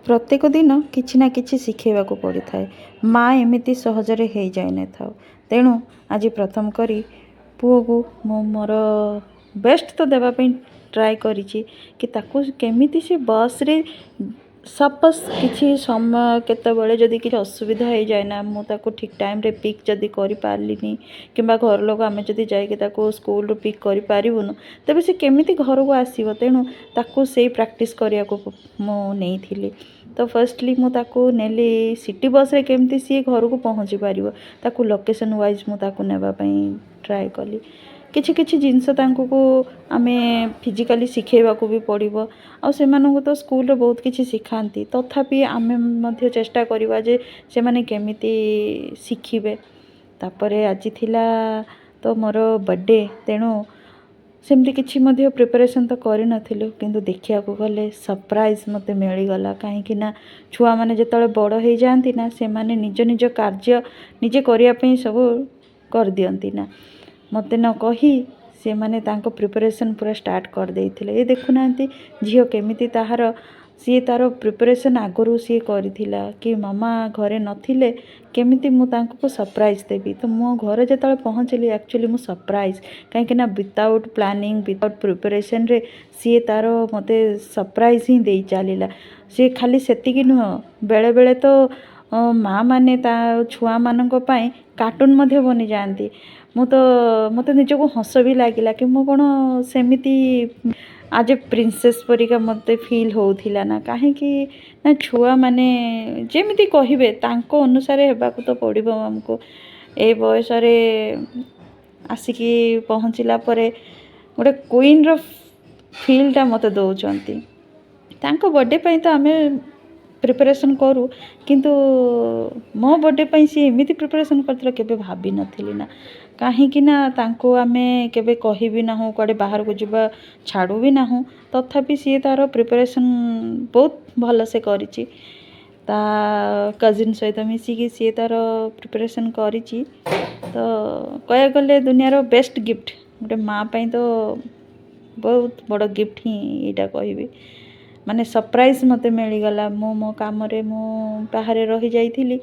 प्रत्येक दिन किछि ना किछि शिखेबाक पड़ी थाए। माँ एमिति सहजरे हो जाए न था। तेणु आज प्रथम करी पुओ को मोर बेस्ट तो देवाई ट्राए करी कि ताकू केमिति से बस रे सपोज किसी समय केतबेले जदि किसी असुविधा हो जाए ना मुझे ठीक टाइम रे पिक जदि कर पारिनी कि घर लोक आम जदि जाकि स्कूल पिक कर पारूनु तेबे से केमिति घर को आसो। तेणु ताकू से प्रैक्टिस करने को मुझे तो फर्स्टली मुझे नेली सिटी बस रे केमती सी घर को पहुँची पार ताकू लोकेशन वाइज मुझे नेबापी ट्राए कली। किछि किछि जिनस को आमे फिजिकली शिखेबा को भी पड़ो आ से तो स्कूल बहुत किछि शिखाती तथापि आमे मध्य चेष्टा करवा जे से माने केमिति शिखिबे। तापरे आज थिला तो मोर बर्थडे तेणु सेमती किछि मध्य प्रिपरेशन तो करि नथिलु किंतु देखिया को गले सरप्राइज मते मिलिगला कहीं ना छुआ माने जेतले बड़ हो जाती ना से माने निज निज कार्य निजे करिया पई सब कर दियंती ना मते न कही से माने तांको प्रिपरेशन पूरा स्टार्ट कर देइथिले। ये देखुना झियो केमिति ताहार सी तार प्रिपरेशन आगरू सी करिथिला कि मामा घरे नथिले केमिति मु तांको सरप्राइज देबी। तो मो घर जेतले पहुँचली एक्चुअली मु सरप्राइज कहीं ना विदाउट प्लानिंग विदाउट प्रिपरेशन रे सी तार मते सरप्राइज ही दे चलीला। सी खाली सेतिकी नुह बेले बेले तो माँ माने ता छुआ मानक पई कार्टून मध्य बनी जाती। मु तो मत निजको हस भी लगिला कि मु कौन सेमिति आज ए प्रिंसेस परिका मत फिल होउथिला ना कहीं ना छुआ माने जेमिति कहिबे तांको अनुसार हेबाकू तो पड़िबो। हमको ए बयस रे आसिकी पहुँचला परे गोटे क्वीन रो फीलटा मत दौरान तांको बर्थडे पे तो आमे प्रिपरेशन करूँ किंतु मो बर्थडे पे सी एमती प्रिपरेशन करथिला केबे भाभी नथिली ना कहीं ना तांको आमे केबे कहि भी ना हो कड़े बाहर को जीवा छाड़ू भी ना हो तथापि सी तार प्रिपरेशन बहुत भल से करिछि। ता कजिन सहित मिसिकी सी तार प्रिपरेशन करिछि। तो कह गले दुनियार बेस्ट गिफ्ट गोटे माँ पे तो बहुत बड़ गिफ्ट ही यहाँ कहबी माने सरप्राइज मते मिलिगला। मो काम रे मु बाहर रही जाइथिली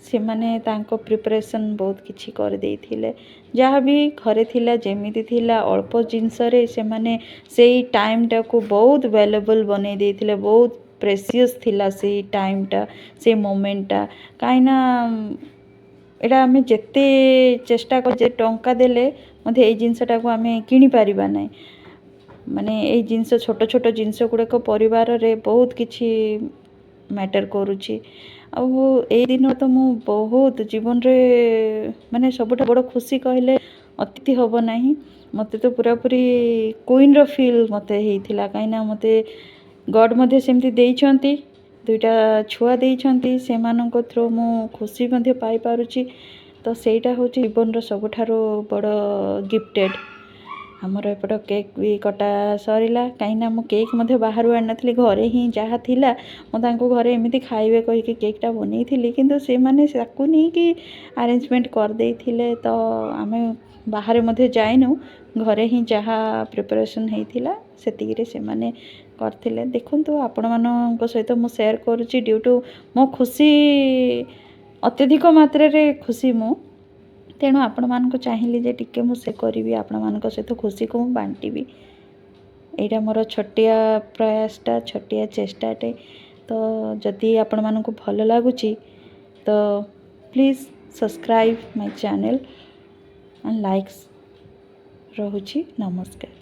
से माने तांको प्रिपरेशन बहुत किछि कर देइथिले जहाँ भी घरे थिला जेमिति थिला अल्प जिनस रे से माने सेई टाइम टा को बहुत वैल्यूएबल बने देइथिले बहुत प्रेशियस थिला सेई टाइम टा से मोमेंट टा काइना एटा आमे जेते चेष्टा कर जे टंका देले मते एई जिनसटा को आमे किनि पारिबा नै माने एई जिनस छोट छोट जिनस गुड़ाक परिवार रे बहुत किछि मैटर करुछि। ए दिन तो मु बहुत जीवन रे माने सबुठ बड़ खुशी कहले अतिथि हब नाही मते तो पूरा पूरी क्वीन रो फील मते हेइथिला काइना मते गॉड मध्य सेमती देइछंती दुईटा छुआ देइछंती सेमानक थ्रू मु खुशी मध्य पाई पारुछि। तो सेटा होछि जीवन रो सबुठारो बड़ गिफ्टेड। हमर एपट केक भी कटा सरीला कहीं मु केक मध्य बाहर आनी नथली घरे ही जहाँ थिला मु तांको घरे एमिति खाइबे कहिके केकटा बनेई थिली किंतु से माने साकू नहीं कि अरेंजमेंट कर देइथिले। तो आमे बाहर मध्य जाइनु घरे ही जहाँ प्रिपरेशन हेइथिला सेतिकी रे से माने करथिले। देखंतु आपण मानक सहित मु शेयर करूची ड्यू टू मो खुशी अत्यधिक मात्रा रे खुशी मु तेणु आपण मानक चाहिए जे टिके मु से करी आपण मानक सहित खुशी को बांटीबी। एटा मोर छोटिया प्रयासटा छोटिया चेष्टाटे। तो जदि आपण मानक भल लगुची तो please subscribe my channel and likes रहुची। नमस्कार।